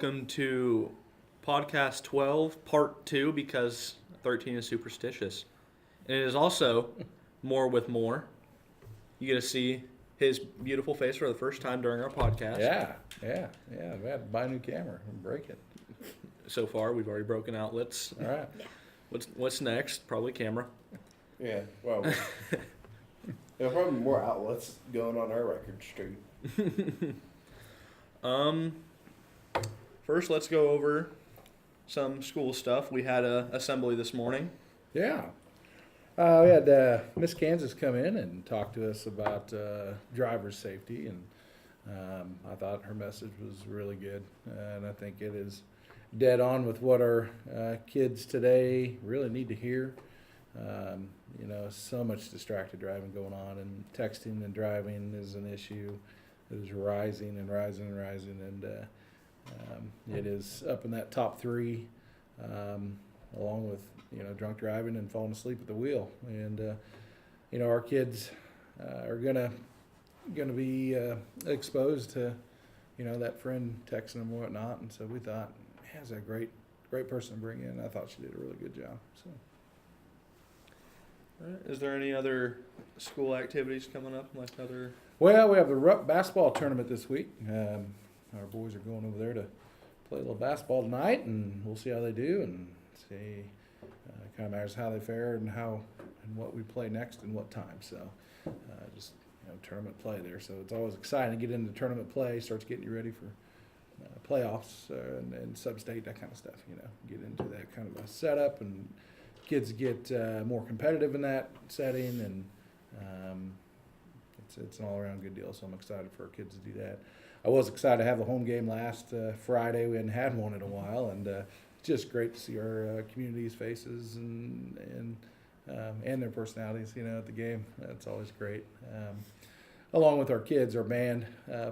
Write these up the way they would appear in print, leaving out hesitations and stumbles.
welcome to podcast 12, part 2, because 13 is superstitious. And it is also more with more. You get to see his beautiful face for the first time during our podcast. Yeah. I've had to buy a new camera and break it. So far, we've already broken outlets. All right. What's next? Probably camera. Yeah, well, there's probably more outlets going on our record street. First, let's go over some school stuff. We had a assembly this morning. Yeah. We had Miss Kansas come in and talk to us about driver safety, and I thought her message was really good, and I think it is dead on with what our kids today really need to hear. So much distracted driving going on, and texting and driving is an issue that is rising, and it is up in that top 3, along with drunk driving and falling asleep at the wheel. And our kids are gonna be exposed to that friend texting them and whatnot, and so we thought, man, that's a great person to bring in. I thought she did a really good job. So. All right. Is there any other school activities coming up? Well, we have the Rupp basketball tournament this week. Our boys are going over there to play a little basketball tonight, and we'll see how they do and see. Kind of matters how they fare and what we play next and what time. So just tournament play there. So it's always exciting to get into tournament play. Starts getting you ready for playoffs and sub-state, that kind of stuff. Get into that kind of a setup, and kids get more competitive in that setting, and it's an all-around good deal. So I'm excited for our kids to do that. I was excited to have a home game last Friday. We hadn't had one in a while, and just great to see our community's faces and their personalities, at the game. That's always great. Along with our kids, our band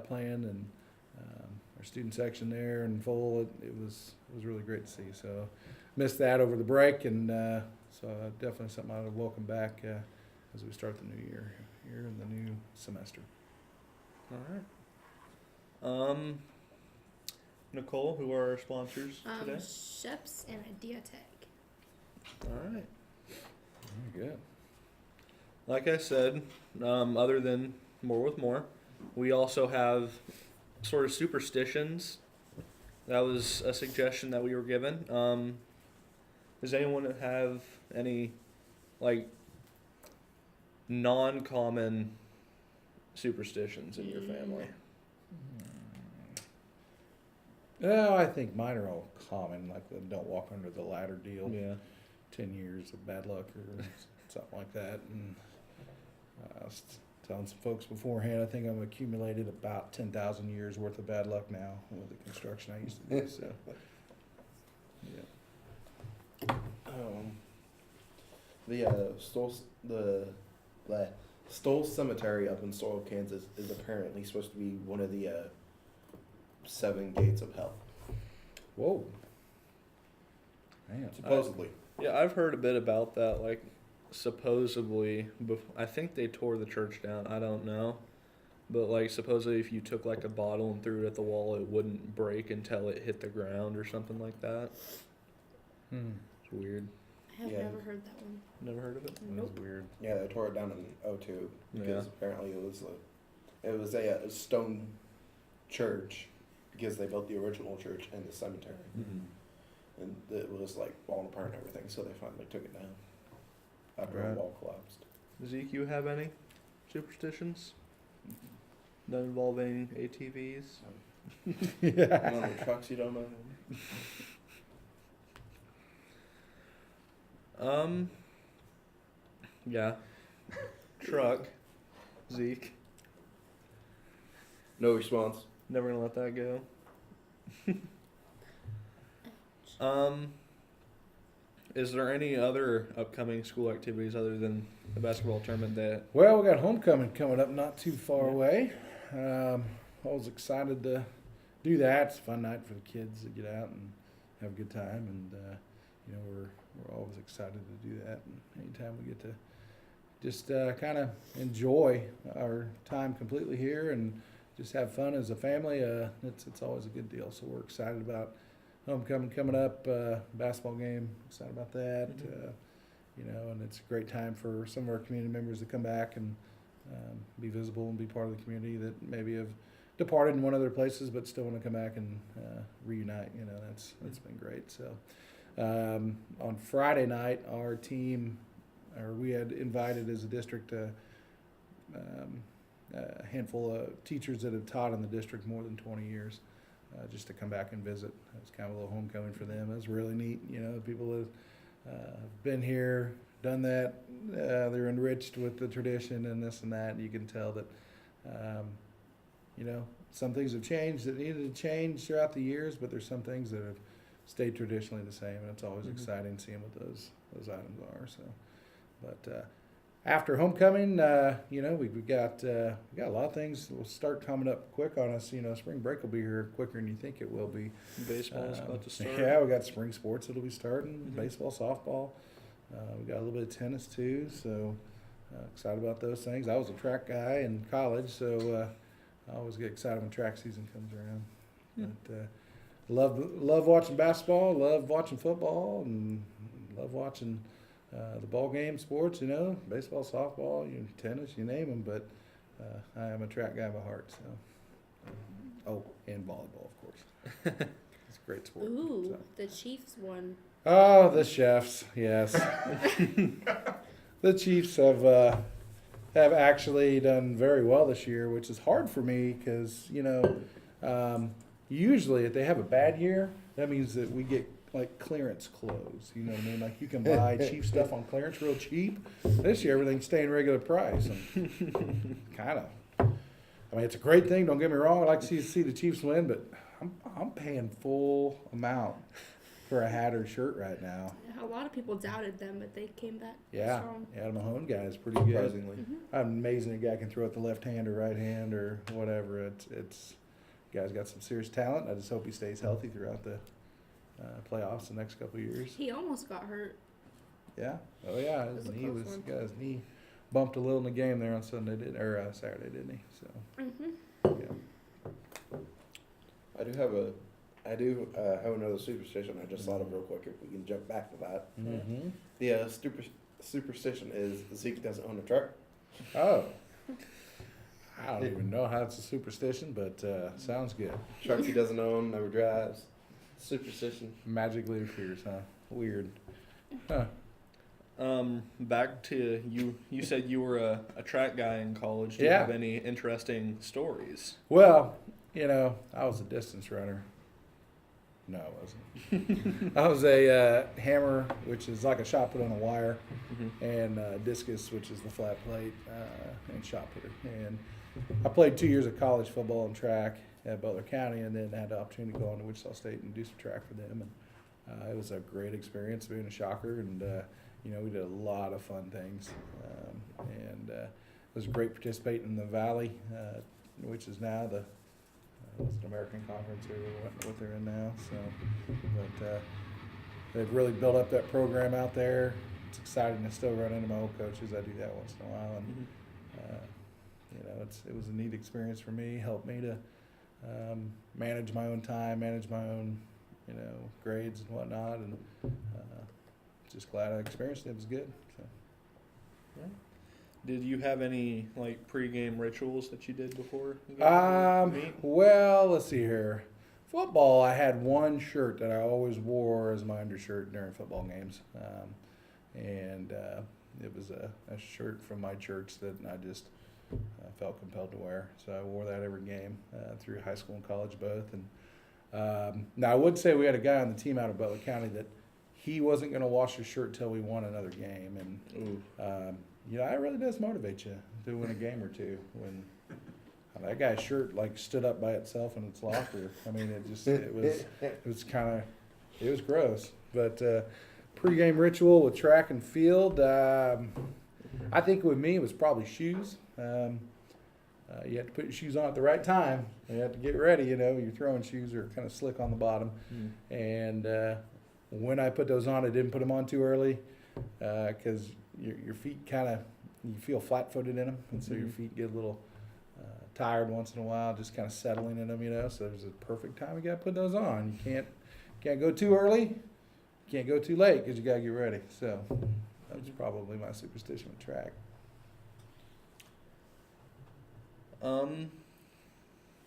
playing, and our student section there in full. It was really great to see. So missed that over the break, and so definitely something I would welcome back as we start the new year here in the new semester. All right. Nicole, who are our sponsors today? Sheps and Ideatech. All right. Very good. Like I said, other than more with more, we also have sort of superstitions. That was a suggestion that we were given. Does anyone have any non-common superstitions in your family? Well, I think mine are all common, like the don't walk under the ladder deal. Yeah. 10 years of bad luck or something like that. And I was telling some folks beforehand, I think I've accumulated about 10,000 years worth of bad luck now with the construction I used to do. So, yeah. The Stoll Cemetery up in Stoll, Kansas is apparently supposed to be one of the 7 gates of hell. Whoa. Man, supposedly. Yeah, I've heard a bit about that. Supposedly, I think they tore the church down. I don't know. But, supposedly if you took, a bottle and threw it at the wall, it wouldn't break until it hit the ground or something like that. It's weird. I have never heard that one. Never heard of it? Nope. That's weird. Yeah, they tore it down in 2002 because apparently it was a stone church because they built the original church in the cemetery. Mm-hmm. And it was falling apart and everything, so they finally took it down after Right. the wall collapsed. Zeke, you have any superstitions? Not involving ATVs? Yeah. None of the trucks you don't know? Yeah. Truck. Zeke. No response. Never gonna let that go. Is there any other upcoming school activities other than the basketball tournament that? Well, we got homecoming coming up not too far away. I was excited to do that. It's a fun night for the kids to get out and have a good time, and we're always excited to do that. And anytime we get to just kind of enjoy our time completely here and just have fun as a family. It's always a good deal. So we're excited about homecoming coming up, basketball game. Excited about that. And it's a great time for some of our community members to come back and be visible and be part of the community that maybe have departed and went other places, but still want to come back and reunite. That's been great. So on Friday night, our team, we had invited as a district a handful of teachers that have taught in the district more than 20 years, just to come back and visit. It was kind of a little homecoming for them. It was really neat. People that have been here, done that. They're enriched with the tradition and this and that. And you can tell that, some things have changed that needed to change throughout the years, but there's some things that have stayed traditionally the same, and it's always exciting seeing what those items are. So, but after homecoming, we've got a lot of things will start coming up quick on us. Spring break will be here quicker than you think it will be. Baseball's about to start. Yeah, we got spring sports that'll be starting. Baseball, softball. We got a little bit of tennis too. So excited about those things. I was a track guy in college, so I always get excited when track season comes around. But love watching basketball. Love watching football, and love watching the ball game sports. Baseball, softball, tennis, you name them. But I am a track guy by heart. So, and volleyball, of course. It's a great sport. Ooh, So. the Chiefs won. Oh, the Chefs, yes. The Chiefs have actually done very well this year, which is hard for me because, usually if they have a bad year, that means that we get like clearance clothes. You know what I mean? Like you can buy cheap stuff on clearance real cheap. This year everything's staying regular price. And kind of. It's a great thing. Don't get me wrong. I like to see the Chiefs win, but I'm paying full amount for a hat or shirt right now. A lot of people doubted them, but they came back strong. Yeah, the Mahone guy is pretty good. Surprisingly. Amazing a guy can throw it the left hand or right hand or whatever. It's guy's got some serious talent. I just hope he stays healthy throughout the playoffs the next couple of years. He almost got hurt. Yeah. Oh yeah. It was a He close was one. got his knee bumped a little in the game there on Saturday, didn't he? So yeah. I do have another superstition I just thought of real quick. If we can jump back to that, Mm-hmm. the superstition is Zeke doesn't own a truck. Oh. I don't even know how it's a superstition, but sounds good. Truck he doesn't own, never drives. Superstition. Magically appears, huh? Weird. Huh. Back to you. You said you were a track guy in college. Do you Yeah. have any interesting stories? Well, I was a distance runner. No, I wasn't. I was a hammer, which is like a shot put on a wire, and discus, which is the flat plate, and shot putter. And I played 2 years of college football and track at Butler County, and then had the opportunity to go on to Wichita State and do some track for them. And it was a great experience being a shocker, and we did a lot of fun things. And it was great participating in the Valley, which is now the what's an American Conference or what they're in now. So, but they've really built up that program out there. It's exciting to still run into my old coaches. I do that once in a while, and it was a neat experience for me. Helped me to manage my own time, manage my own grades and whatnot, and just glad I experienced it. It was good. So. Did you have any pregame rituals that you did before? You got to meet? Well, let's see here. Football, I had one shirt that I always wore as my undershirt during football games, and it was a shirt from my church that I just felt compelled to wear. So I wore that every game through high school and college both. And now I would say we had a guy on the team out of Butler County that he wasn't going to wash his shirt till we won another game, and it really does motivate you to win a game or two when that guy's shirt stood up by itself in its locker. It was gross. But pregame ritual with track and field, I think with me it was probably shoes. You have to put your shoes on at the right time. You have to get ready. Your throwing shoes are kind of slick on the bottom, and when I put those on, I didn't put them on too early because your feet you feel flat-footed in them, and so your feet get a little tired once in a while, just kind of settling in them, so there's a perfect time you got to put those on. You can't go too early, can't go too late because you got to get ready. So that's probably my superstition with track.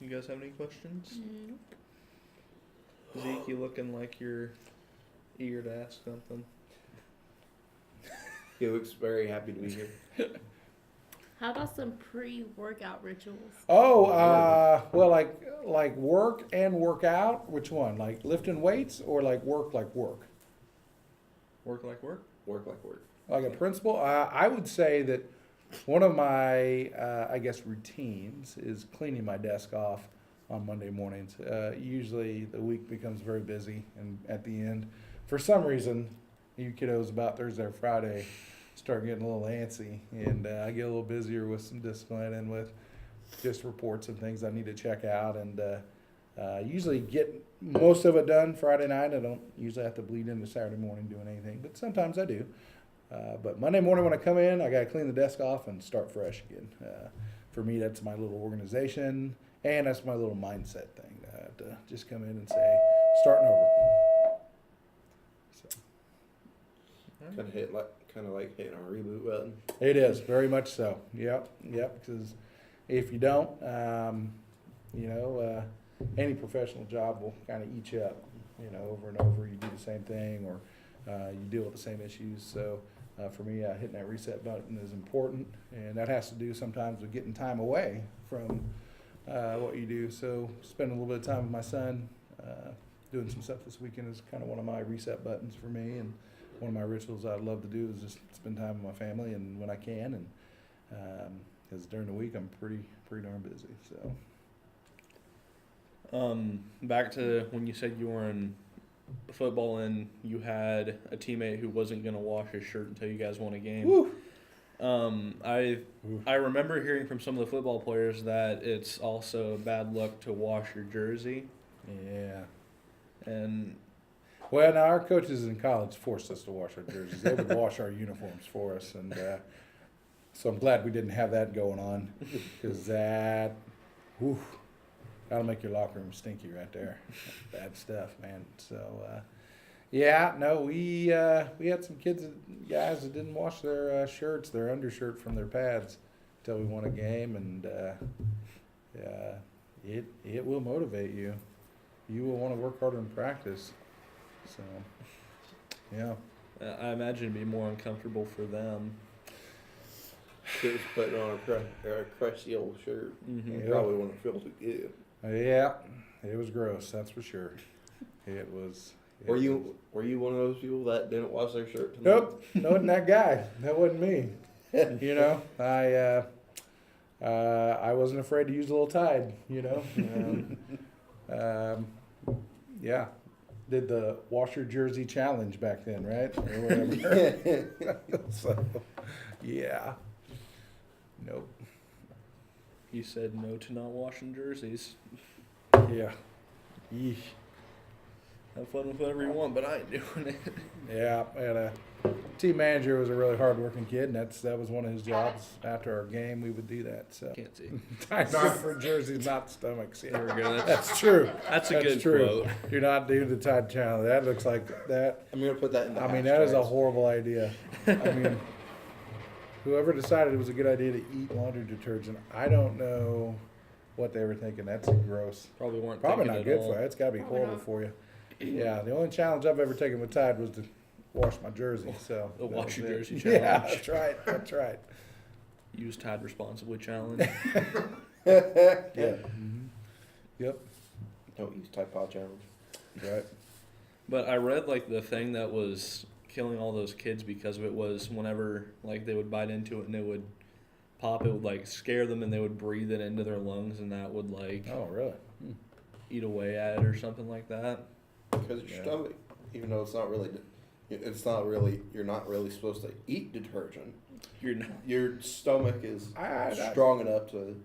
You guys have any questions? Nope. Zeke, you looking like you're eager to ask something? He looks very happy to be here. How about some pre-workout rituals? Oh, well, like work and work out. Which one? Like lifting weights or like work? Work like work? Work like work. Like a principle? I would say that one of my, routines is cleaning my desk off on Monday mornings. Usually the week becomes very busy, and at the end, for some reason, you kiddos about Thursday or Friday start getting a little antsy, and I get a little busier with some discipline and with just reports and things I need to check out, and usually get most of it done Friday night. I don't usually have to bleed into Saturday morning doing anything, but sometimes I do. But Monday morning when I come in, I got to clean the desk off and start fresh again. For me, that's my little organization, and that's my little mindset thing. To just come in and say, starting over. So. Kind of like hitting a reboot button. It is, very much so. Yep, because if you don't, any professional job will kind of eat you up, over and over. You do the same thing, or you deal with the same issues. So for me, hitting that reset button is important, and that has to do sometimes with getting time away from what you do. So spending a little bit of time with my son, doing some stuff this weekend is kind of one of my reset buttons for me, and one of my rituals I'd love to do is just spend time with my family, and when I can, and because during the week I'm pretty darn busy. So. Back to when you said you were in football and you had a teammate who wasn't going to wash his shirt until you guys won a game. Woo. I remember hearing from some of the football players that it's also bad luck to wash your jersey. Yeah. And well, now our coaches in college forced us to wash our jerseys. They would wash our uniforms for us, and so I'm glad we didn't have that going on, because that'll make your locker room stinky right there. Bad stuff, man. So, we had some guys that didn't wash their shirts, their undershirt from their pads, until we won a game, and it will motivate you. You will want to work harder in practice. So, yeah. I imagine it'd be more uncomfortable for them. Just putting on a crusty old shirt. Mm-hmm. You probably wouldn't feel too good. Yeah, it was gross. That's for sure. It was. Were you one of those people that didn't wash their shirt tonight? Nope, wasn't that guy. That wasn't me. I wasn't afraid to use a little Tide. Yeah. Did the wash your jersey challenge back then, right? Or whatever. So, yeah. Nope. You said no to not washing jerseys. Yeah. Yeesh. Have fun with whatever you want, but I ain't doing it. Yeah, and a team manager was a really hard-working kid, and that was one of his jobs. After our game, we would do that. So Can't see. time not for jerseys, not stomachs. Yeah. There we go. That's true. That's a That's good true. quote. Do not do the Tide challenge. That looks like that. I'm gonna put that in the That is a hashtags. horrible idea. Whoever decided it was a good idea to eat laundry detergent, I don't know what they were thinking. That's gross. Probably weren't Probably thinking not at good all. for you. It's got to be horrible for you. Yeah, the only challenge I've ever taken with Tide was to wash my jersey. So The wash your jersey Yeah, challenge. that's right. Use Tide responsibly challenge. Yeah. Mm-hmm. Yep. Don't use Tide Pod challenge. Right. But I read the thing that was killing all those kids because of it was whenever they would bite into it and it would pop, it would scare them and they would breathe it into their lungs and that would Oh, really? eat away at it or something like that. Because your stomach, even though it's not really, you're not really supposed to eat detergent. You're not. Your stomach is I- strong enough to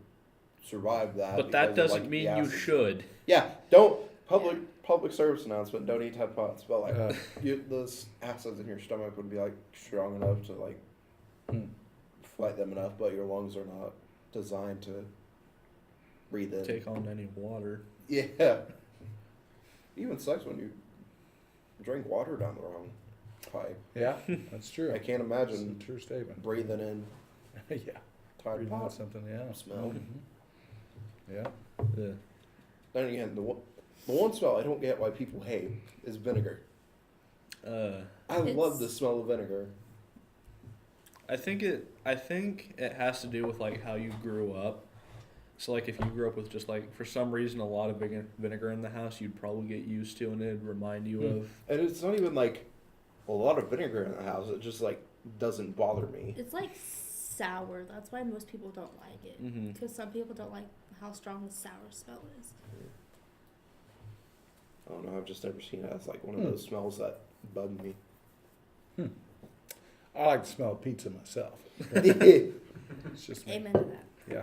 survive that. But that because of, doesn't mean the you acids. should. Yeah, don't public service announcement. Don't eat Tide Pods. But those acids in your stomach would be strong enough to fight them enough. But your lungs are not designed to breathe in. take on any water. Yeah. Even sucks when you drink water down the wrong pipe. Yeah, that's true. I can't That's imagine a true statement. breathing in Yeah. Tide Breathing out Pod something, yeah. smell. Yeah. Yeah. Then again, the one smell I don't get why people hate is vinegar. I love the smell of vinegar. I think it has to do with like how you grew up. So like if you grew up with just like for some reason a lot of vinegar in the house, you'd probably get used to, and it'd remind you of. And it's not even like a lot of vinegar in the house. It just like doesn't bother me. It's like sour. That's why most people don't like it. Mm-hmm. Because some people don't like how strong the sour smell is. I don't know. I've just never seen it as like one of those smells that bug me. I like the smell of pizza myself. I It's just me. Amen to that. Yeah.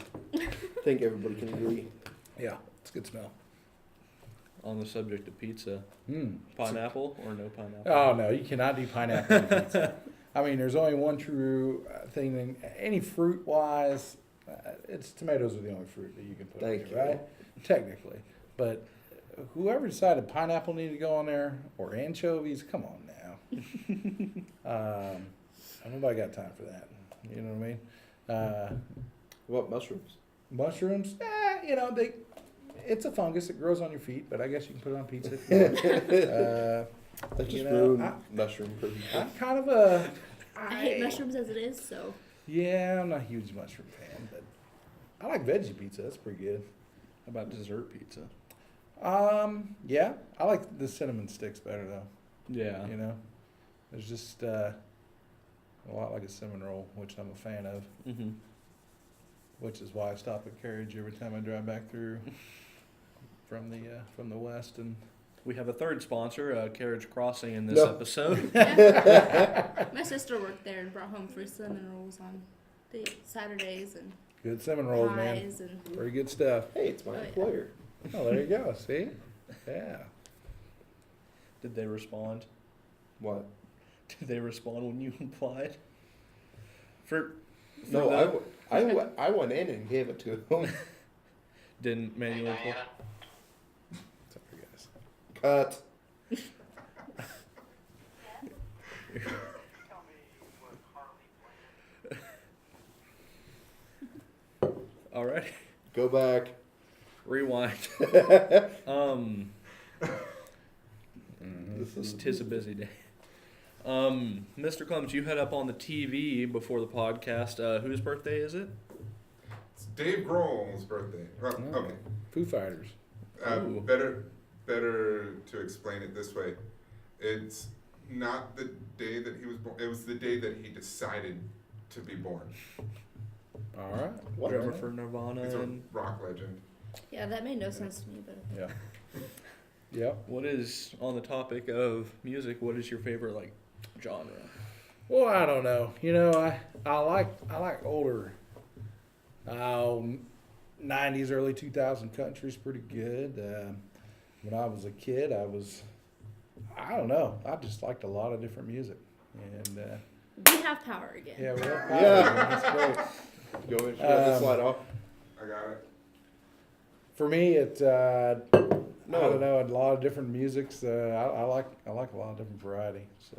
think everybody can agree. Yeah. It's a good smell. On the subject of pizza, Mm. pineapple or no pineapple? Oh, no. You cannot do pineapple on pizza. I mean, there's only one true thing. Any fruit-wise, it's tomatoes are the only fruit that you can put Thank on you. there, right? Technically. But whoever decided pineapple needed to go on there, or anchovies, come on now. Nobody got time for that. You know what I mean? What about mushrooms? Mushrooms, it's a fungus. It grows on your feet, but I guess you can put it on pizza if you want. That just You know, ruined mushroom for people. I'm kind of a... I hate mushrooms as it is, so. Yeah, I'm not a huge mushroom fan, but I like veggie pizza. That's pretty good. How about dessert pizza? Yeah, I like the cinnamon sticks better though. Yeah. You know, there's just a lot like a cinnamon roll, which I'm a fan of. Mm-hmm. Which is why I stop at Carriage every time I drive back through from the west. And We have a third sponsor, Carriage Crossing, in this No. episode. My sister worked there and brought home free cinnamon rolls on the Saturdays and good cinnamon rolls, man. pies and Pretty good stuff. Hey, it's my Oh, yeah. employer. Oh, there you go. See? Yeah. Did they respond? What? Did they respond when you applied? For No, them? I went in and gave it to him. Didn't manually apply? Sorry, guys. Cut. All right. Go back. Rewind. This is Tis a busy day. Mr. Clemens, you had up on the TV before the podcast. Whose birthday is it? It's Dave Grohl's birthday. Well, Oh. okay. Foo Fighters. Ooh. Better to explain it this way. It's not the day that he was born. It was the day that he decided to be born. All right. What? Drummer for Nirvana. He's a And rock legend. yeah, that made no sense to me, but Yeah. Yep. what is, on the topic of music, what is your favorite like genre? Well, I don't know. You know, I like older 90s, early 2000 country's pretty good. When I was a kid, I don't know. I just liked a lot of different music. And we have power again. yeah, we have Yeah. That's great. Go ahead, shut the slide off. I got it. For me, I No. don't know, a lot of different musics. I like a lot of different variety. So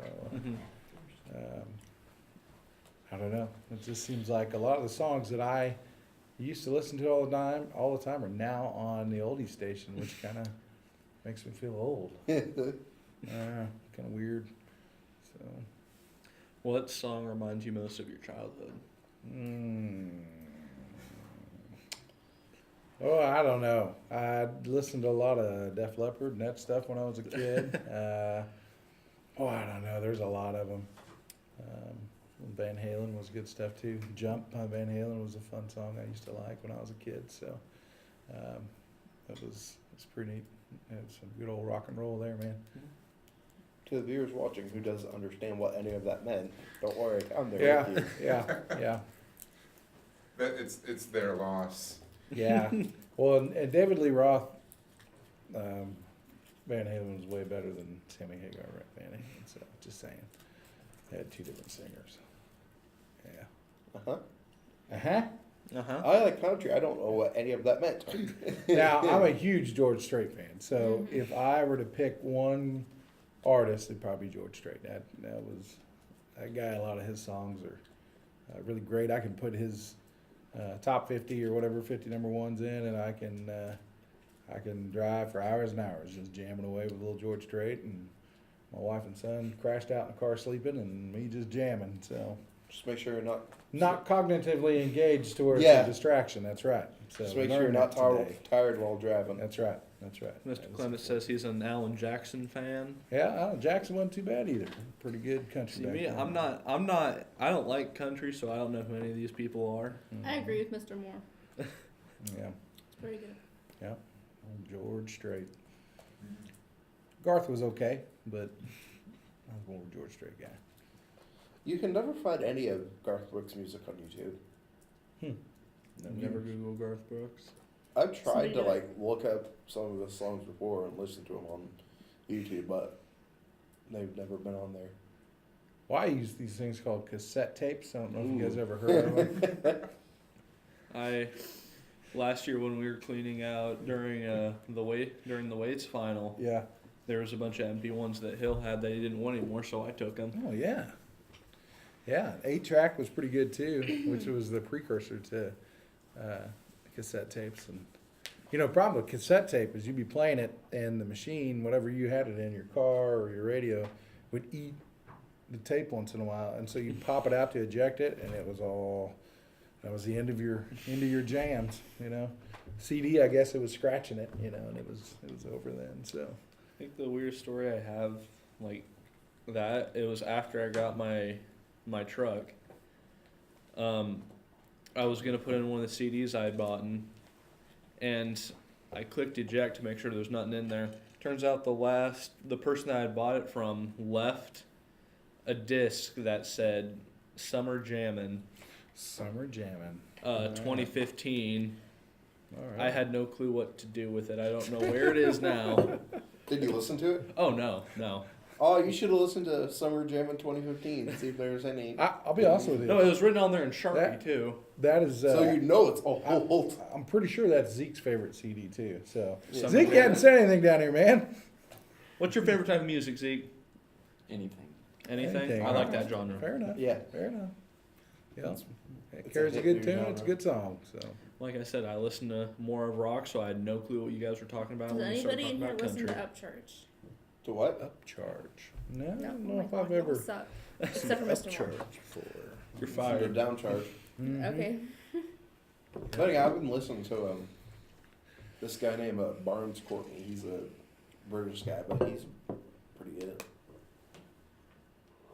I don't know. It just seems like a lot of the songs that I used to listen to all the time are now on the oldie station, which kind of makes me feel old. Kind of weird. So. What song reminds you most of your childhood? Oh, I don't know. I listened to a lot of Def Leppard and that stuff when I was a kid. I don't know. There's a lot of them. Van Halen was good stuff too. Jump by Van Halen was a fun song I used to like when I was a kid. So that was pretty neat. Had some good old rock and roll there, man. To the viewers watching who doesn't understand what any of that meant, don't worry, I'm there Yeah, with you. yeah. But it's their loss. Yeah. Well, and David Lee Roth, Van Halen was way better than Sammy Hagar, right? Van Halen. So just saying, they had two different singers. Yeah. Uh-huh. Uh huh. I like country. I don't know what any of that meant. Now, I'm a huge George Strait fan, so if I were to pick one artist, it'd probably be George Strait. That guy. A lot of his songs are really great. I can put his top 50 or whatever 50 number ones in, and I can drive for hours and hours just jamming away with little George Strait, and my wife and son crashed out in the car sleeping, and me just jamming. So Just make sure you're not cognitively engaged to where it's Yeah. a distraction. That's right. So just make sure you're learn not it today. tired while driving. That's right. That's right. Mr. That is Clement says he's an Alan Jackson fan. Yeah, Jackson wasn't too bad either. Pretty good country. See back me, then. I don't like country, so I don't know who any of these people are. I agree with Mr. Moore. Yeah, It's pretty good. old George Strait. Garth was okay, but I was more of a George Strait guy. You can never find any of Garth Brooks' music on YouTube. Never Google Garth Brooks. I've tried Somebody to do it. like look up some of his songs before and listen to them on YouTube, but they've never been on there. Well, I use these things called cassette tapes. I don't know if you guys ever heard of them. Last year when we were cleaning out during the weights final, Yeah. there was a bunch of empty ones that Hill had that he didn't want anymore, so I took them. Oh yeah. Yeah, 8-track was pretty good too, which was the precursor to cassette tapes. And the problem with cassette tape is you'd be playing it, and the machine, whatever you had it in, your car or your radio, would eat the tape once in a while, and so you'd pop it out to eject it, and that was the end of your jams. CD, I guess it was scratching it, and it was over then. So I think the weirdest story I have, like that, it was after I got my truck. I was gonna put in one of the CDs I had bought, and I clicked eject to make sure there was nothing in there. Turns out the person that I had bought it from left a disc that said "Summer Jammin'," summer jamming. 2015. All right. I had no clue what to do with it. I don't know where it is now. Did you listen to it? Oh no. Oh, you should have listened to Summer Jam in 2015 and see if there's any. I'll be honest with you. No, it was written on there in Sharpie That- too. That is. So you know it's old. I'm pretty sure that's Zeke's favorite CD too. So Yeah. Zeke hadn't said anything down here, man. What's your favorite type of music, Zeke? Anything. Anything? I like that genre. Fair enough. Yeah. Fair enough. Yeah. It's It a carries a hit good new tune. genre. It's a good song. So Like I said, I listened to more of rock, so I had no clue what you guys were talking about Does when we started anybody in talking here about listen country. to Upchurch? To what? upcharge. No, I No, don't oh know my if God, I've y'all ever suck. Except for Mr. Moore. upcharged before. You're The fired. downcharge. Mhm. Okay. But yeah, I've been listening to this guy named Barnes Courtney. He's a British guy, but he's pretty good.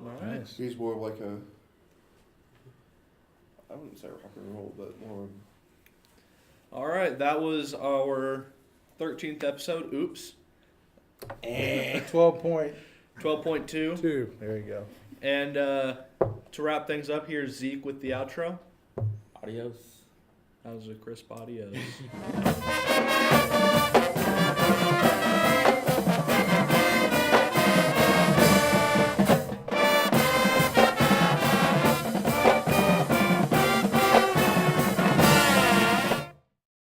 All right. Nice. He's more of like I wouldn't say rock and roll, but more. All right. That was our 13th episode. Oops. 12.2. 12.2. There you go. And to wrap things up, here's Zeke with the outro. Adios. That was a crisp adios.